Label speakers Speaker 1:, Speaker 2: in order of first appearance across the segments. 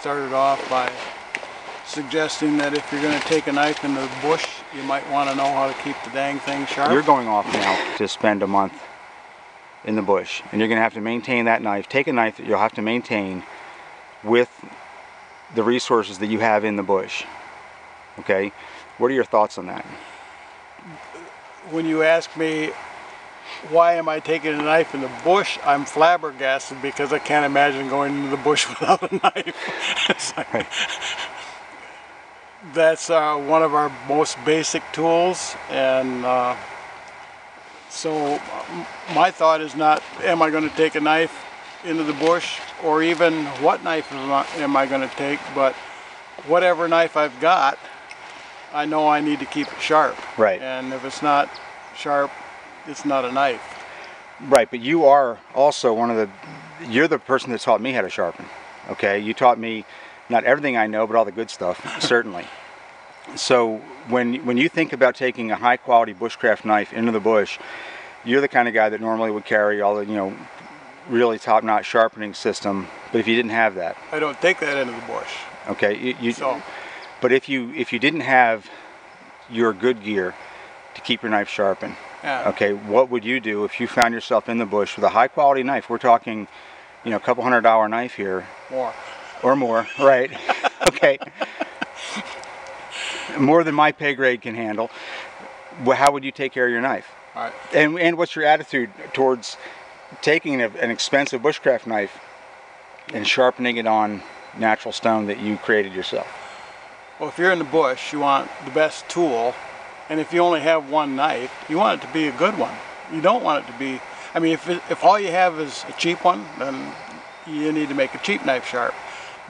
Speaker 1: started off by suggesting that if you're going to take a knife into the bush, you might want to know how to keep the dang thing sharp.
Speaker 2: You're going off now to spend a month in the bush, and you're going to have to maintain that knife. Take a knife that you'll have to maintain with the resources that you have in the bush. Okay? What are your thoughts on that?
Speaker 1: When you ask me why am I taking a knife in the bush, I'm flabbergasted because I can't imagine going into the bush without a knife.
Speaker 2: Right.
Speaker 1: That's one of our most basic tools, and so my thought is not, am I going to take a knife into the bush, or even what knife am I going to take, but whatever knife I've got, I know I need to keep it sharp.
Speaker 2: Right.
Speaker 1: And if it's not sharp, it's not a knife.
Speaker 2: Right, but you are also you're the person that taught me how to sharpen. Okay, you taught me not everything I know, but all the good stuff, certainly. So when you think about taking a high quality bushcraft knife into the bush, you're the kind of guy that normally would carry all the, really top-notch sharpening system. But if you didn't have that,
Speaker 1: I don't take that into the bush.
Speaker 2: Okay,
Speaker 1: So,
Speaker 2: but if you didn't have your good gear to keep your knife sharpened,
Speaker 1: yeah.
Speaker 2: Okay, what would you do if you found yourself in the bush with a high quality knife? We're talking, a couple $100 knife here.
Speaker 1: More.
Speaker 2: Or more, right? Okay. More than my pay grade can handle. Well, how would you take care of your knife?
Speaker 1: All right.
Speaker 2: And what's your attitude towards taking an expensive bushcraft knife and sharpening it on natural stone that you created yourself?
Speaker 1: Well, if you're in the bush, you want the best tool, and if you only have one knife, you want it to be a good one. You don't want it to be, if all you have is a cheap one, then you need to make a cheap knife sharp.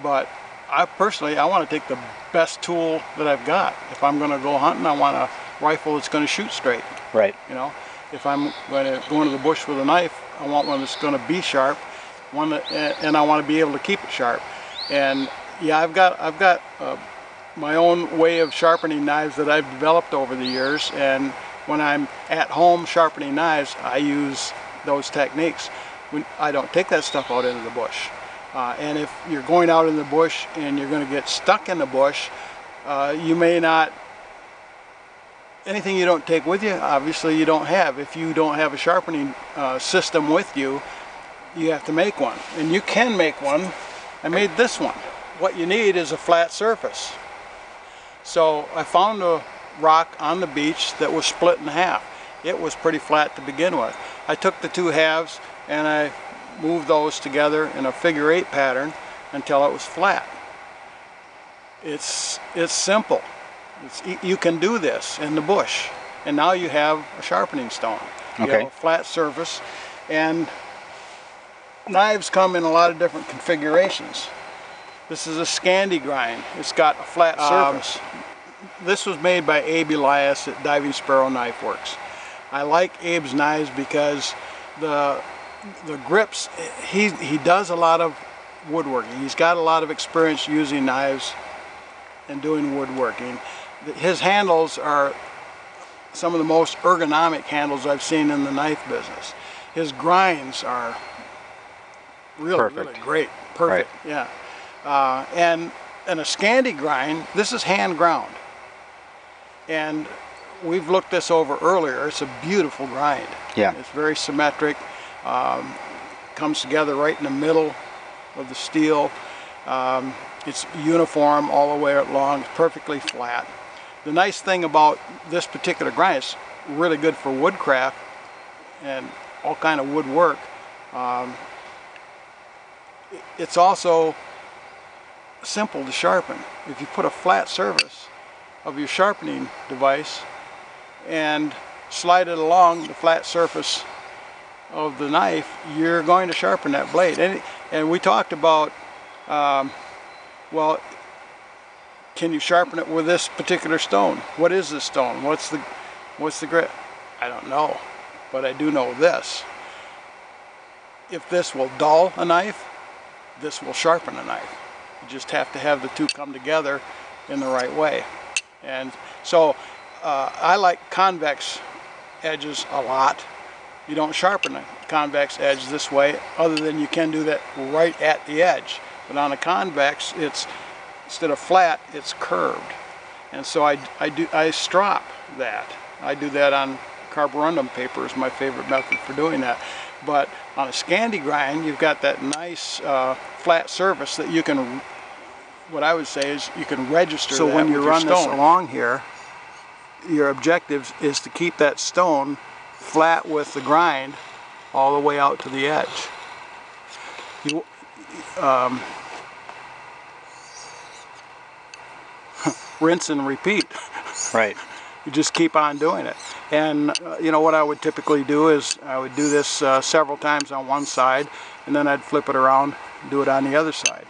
Speaker 1: But I want to take the best tool that I've got. If I'm going to go hunting, I want a rifle that's going to shoot straight.
Speaker 2: Right.
Speaker 1: If I'm going to go into the bush with a knife, I want one that's going to be sharp, and I want to be able to keep it sharp. And yeah, I've got my own way of sharpening knives that I've developed over the years, and when I'm at home sharpening knives, I use those techniques. I don't take that stuff out into the bush. And if you're going out in the bush and you're going to get stuck in the bush, you may not, anything you don't take with you, obviously you don't have. If you don't have a sharpening system with you, you have to make one. And you can make one. I made this one. What you need is a flat surface. So I found a rock on the beach that was split in half. It was pretty flat to begin with. I took the two halves and I moved those together in a figure-8 pattern until it was flat. It's simple. You can do this in the bush, and now you have a sharpening stone. You have a flat surface, and knives come in a lot of different configurations. This is a Scandi grind. It's got a flat surface. This was made by Abe Elias at Diving Sparrow Knife Works. I like Abe's knives because the grips, he does a lot of woodworking. He's got a lot of experience using knives and doing woodworking. His handles are some of the most ergonomic handles I've seen in the knife business. His grinds are really great. Perfect, right. Yeah. And a Scandi grind, this is hand ground. And we've looked this over earlier. It's a beautiful grind.
Speaker 2: Yeah.
Speaker 1: It's very symmetric. Comes together right in the middle of the steel. It's uniform all the way along. It's perfectly flat. The nice thing about this particular grind, it's really good for woodcraft and all kind of woodwork. It's also simple to sharpen. If you put a flat surface of your sharpening device and slide it along the flat surface of the knife, you're going to sharpen that blade. And we talked about, well, can you sharpen it with this particular stone? What is this stone? What's the grit? I don't know, but I do know this. If this will dull a knife, this will sharpen a knife. You just have to have the two come together in the right way. And so I like convex edges a lot. You don't sharpen a convex edge this way, other than you can do that right at the edge. But on a convex, it's instead of flat, it's curved. And so I strop that. I do that on carborundum paper is my favorite method for doing that. But on a Scandi grind, you've got that nice flat surface that you can, what I would say is you can register. So when you run this along here, your objective is to keep that stone flat with the grind all the way out to the edge. You, rinse and repeat.
Speaker 2: Right.
Speaker 1: You just keep on doing it. And you know what I would typically do is I would do this several times on one side, and then I'd flip it around and do it on the other side.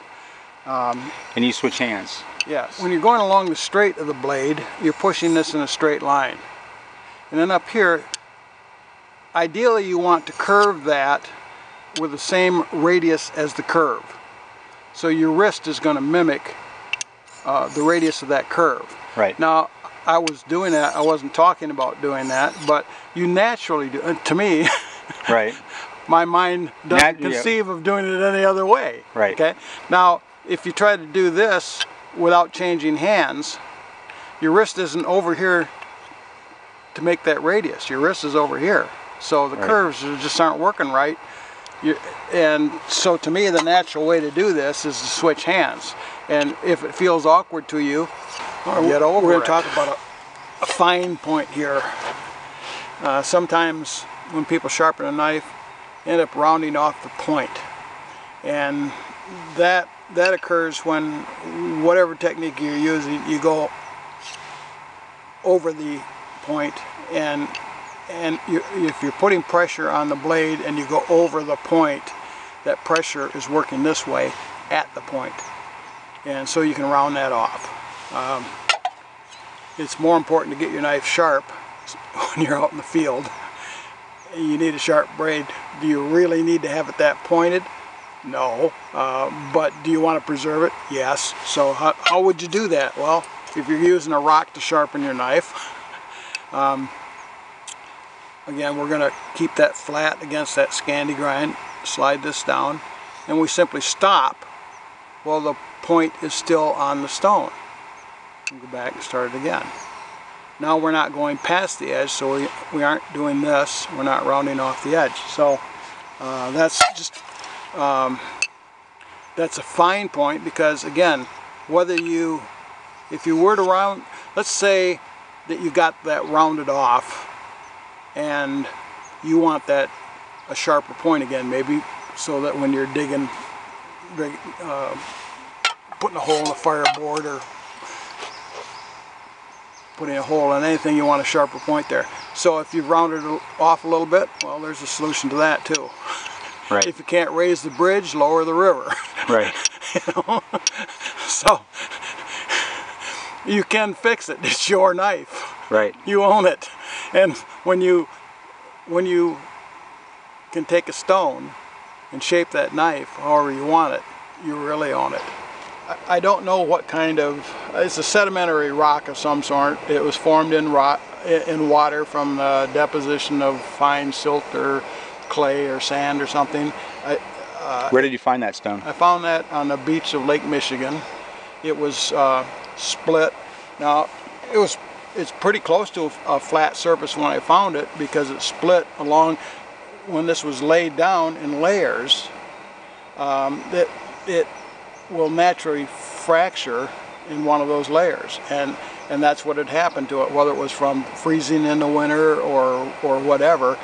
Speaker 2: And you switch hands.
Speaker 1: Yes. When you're going along the straight of the blade, you're pushing this in a straight line. And then up here, ideally you want to curve that with the same radius as the curve. So your wrist is going to mimic the radius of that curve.
Speaker 2: Right.
Speaker 1: Now, I was doing that, I wasn't talking about doing that, but you naturally do, to me,
Speaker 2: right.
Speaker 1: My mind doesn't conceive of doing it any other way.
Speaker 2: Right.
Speaker 1: Okay. Now, if you try to do this without changing hands, your wrist isn't over here to make that radius. Your wrist is over here. So the curves just aren't working right. And so to me, the natural way to do this is to switch hands. And if it feels awkward to you, get over it. We're going to talk about a fine point here. Sometimes when people sharpen a knife, they end up rounding off the point. And that occurs when whatever technique you're using, you go over the point, and if you're putting pressure on the blade and you go over the point, that pressure is working this way at the point. And so you can round that off. It's more important to get your knife sharp when you're out in the field. You need a sharp blade. Do you really need to have it that pointed? No. But do you want to preserve it? Yes. So how would you do that? Well, if you're using a rock to sharpen your knife, again, we're going to keep that flat against that Scandi grind, slide this down, and we simply stop while the point is still on the stone. We'll go back and start it again. Now we're not going past the edge, so we aren't doing this. We're not rounding off the edge. So that's just that's a fine point, because again, if you were to round, let's say that you got that rounded off and you want that a sharper point again, maybe so that when you're digging, putting a hole in the fireboard or putting a hole in anything, you want a sharper point there. So if you've rounded it off a little bit, well, there's a solution to that too.
Speaker 2: Right.
Speaker 1: If you can't raise the bridge, lower the river.
Speaker 2: Right.
Speaker 1: You know? So you can fix it. It's your knife.
Speaker 2: Right.
Speaker 1: You own it. And when you can take a stone and shape that knife however you want it, you really own it. I don't know what kind of, it's a sedimentary rock of some sort. It was formed in water from the deposition of fine silt or clay or sand or something.
Speaker 2: Where did you find that stone?
Speaker 1: I found that on the beach of Lake Michigan. It was split. Now, it's pretty close to a flat surface when I found it, because it split along, when this was laid down in layers, it will naturally fracture in one of those layers, and that's what had happened to it, whether it was from freezing in the winter or whatever.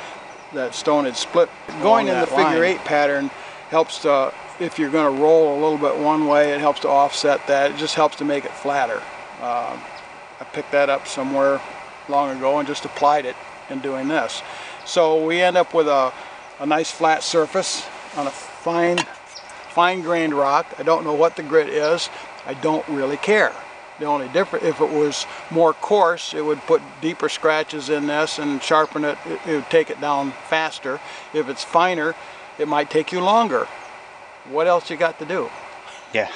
Speaker 1: That stone had split. Going in the figure 8 pattern helps to, if you're going to roll a little bit one way, it helps to offset that. It just helps to make it flatter. I picked that up somewhere long ago and just applied it in doing this. So we end up with a nice flat surface on a fine grained rock. I don't know what the grit is. I don't really care. The only difference, if it was more coarse, it would put deeper scratches in this and sharpen it. It would take it down faster. If it's finer, it might take you longer. What else you got to do?
Speaker 2: Yeah.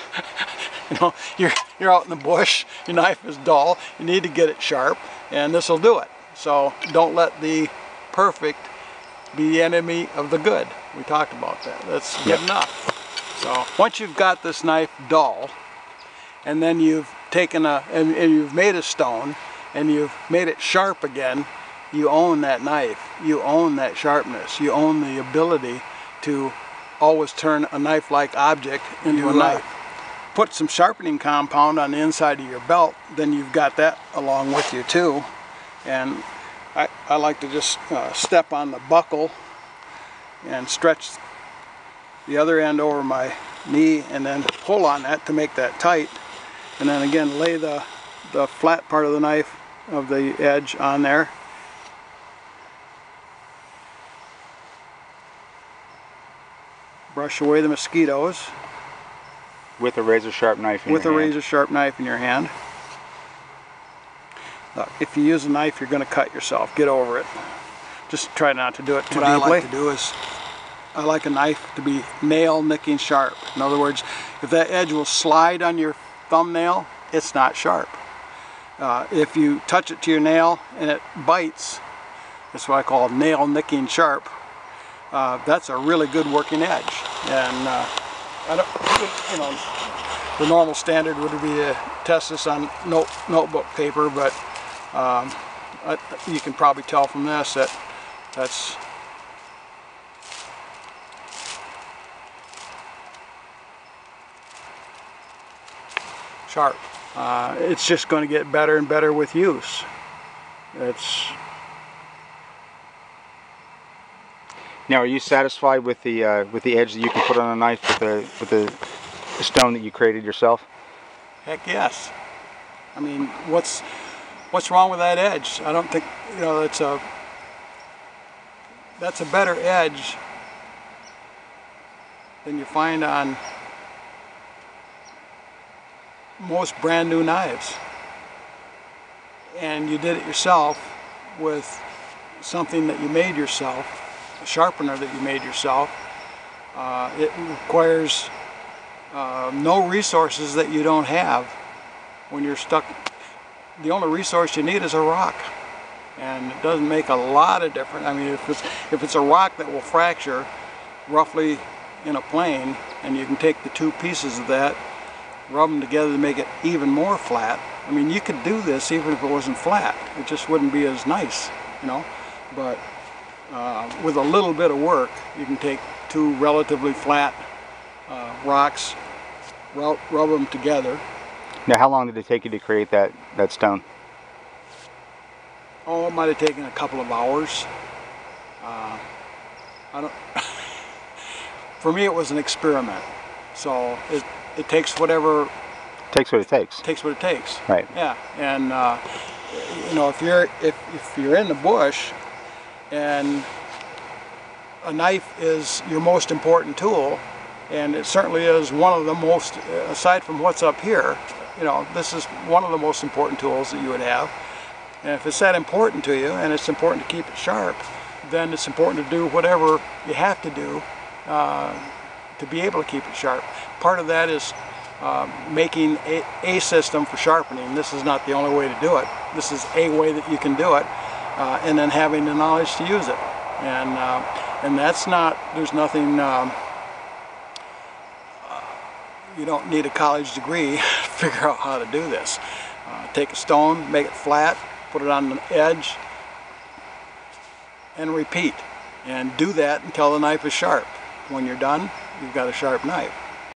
Speaker 1: You know, you're out in the bush, your knife is dull, you need to get it sharp, and this will do it. So don't let the perfect be the enemy of the good. We talked about that. That's good enough. So once you've got this knife dull, and then you've taken and you've made a stone, and you've made it sharp again, you own that knife. You own that sharpness. You own the ability to always turn a knife-like object into a knife. Put some sharpening compound on the inside of your belt, then you've got that along with you too. And I like to just step on the buckle and stretch the other end over my knee and then pull on that to make that tight. And then again lay the flat part of the knife of the edge on there. Brush away the mosquitoes.
Speaker 2: With a razor sharp knife in your hand.
Speaker 1: With a razor sharp knife in your hand. Look, if you use a knife, you're going to cut yourself. Get over it. Just try not to do it too deeply. What I like to do is, I like a knife to be nail nicking sharp. In other words, if that edge will slide on your thumbnail, it's not sharp. If you touch it to your nail and it bites, that's what I call nail nicking sharp. That's a really good working edge. And I don't, you know, the normal standard would be to test this on notebook paper, but you can probably tell from this that that's sharp. It's just going to get better and better with use.
Speaker 2: Now, are you satisfied with the edge that you can put on a knife with the stone that you created yourself?
Speaker 1: Heck yes. I mean, what's wrong with that edge? I don't think, you know, that's a better edge than you find on most brand new knives. And you did it yourself with something that you made yourself, a sharpener that you made yourself. It requires no resources that you don't have when you're stuck. The only resource you need is a rock, and it doesn't make a lot of difference. I mean, if it's a rock that will fracture roughly in a plane, and you can take the two pieces of that, rub them together to make it even more flat. I mean, you could do this even if it wasn't flat. It just wouldn't be as nice, you know. But with a little bit of work, you can take two relatively flat rocks, rub them together.
Speaker 2: Now, how long did it take you to create that stone?
Speaker 1: Oh, it might have taken a couple of hours. I don't. For me, it was an experiment. So it takes whatever.
Speaker 2: Takes what it takes.
Speaker 1: Takes what it takes.
Speaker 2: Right.
Speaker 1: Yeah, and you know, if you're in the bush, and a knife is your most important tool, and it certainly is one of the most, aside from what's up here, you know, this is one of the most important tools that you would have. And if it's that important to you, and it's important to keep it sharp, then it's important to do whatever you have to do to be able to keep it sharp. Part of that is making a system for sharpening. This is not the only way to do it. This is a way that you can do it, and then having the knowledge to use it. And that's not, there's nothing, you don't need a college degree to figure out how to do this. Take a stone, make it flat, put it on the edge, and repeat. And do that until the knife is sharp. When you're done, you've got a sharp knife.